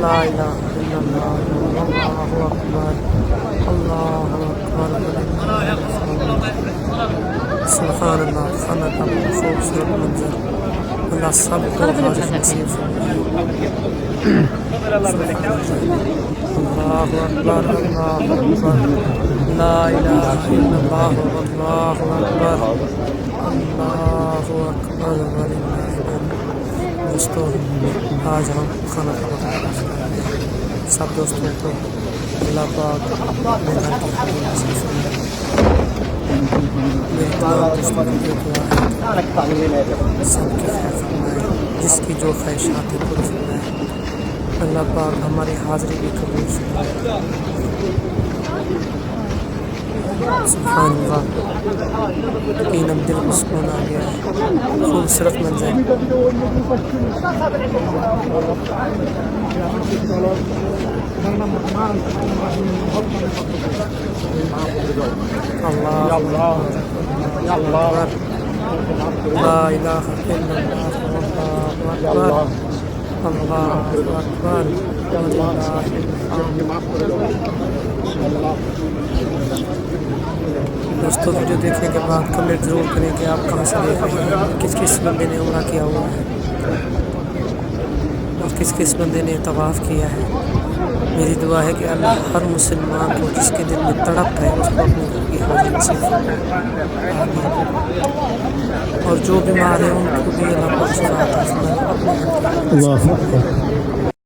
لا الہ الا اللہ اللہ اکبر اللہ اکبر سبحان اللہ خانہ کا خوبصورت منظر اللہ سب کو حاضر نصیب فرمائے اللہ اکبر اللہ اکبر لا الہ الا اللہ اللہ اکبر اللہ اکبر وللہ الحمد دوستو آج ہم کھانا کھانا سب دوستوں کو اللہ پاک میرے گھر کی خبر نصیب فرمائے میری تمام دوستوں کی دعا ہے سب کی خیر فرمائے جس کی جو خواہشات ہے پوری فرمائے اللہ پاک ہماری حاضری بھی قبول فرمائے سبحان اللہ یقیناً دل کو سکون آ گیا ہے خوبصورت منظر اللہ اکبر لا الہ الا اللہ اللہ اکبر دوستوں ویڈیو دیکھنے کے بعد کمنٹ ضرور کریں کہ آپ کہاں سے دیکھ رہے ہیں کس کس بندے نے عمرہ کیا ہوا ہے اور کس کس بندے نے طواف کیا ہے میری دعا ہے کہ اللہ ہر مسلمان کو جس کے دل میں تڑپ ہے اس کو اپنے گھر کی حاضری نصیب فرمائے اور جو بیمار ہے ان کو بھی اللہ پاک شفا عطا فرمائے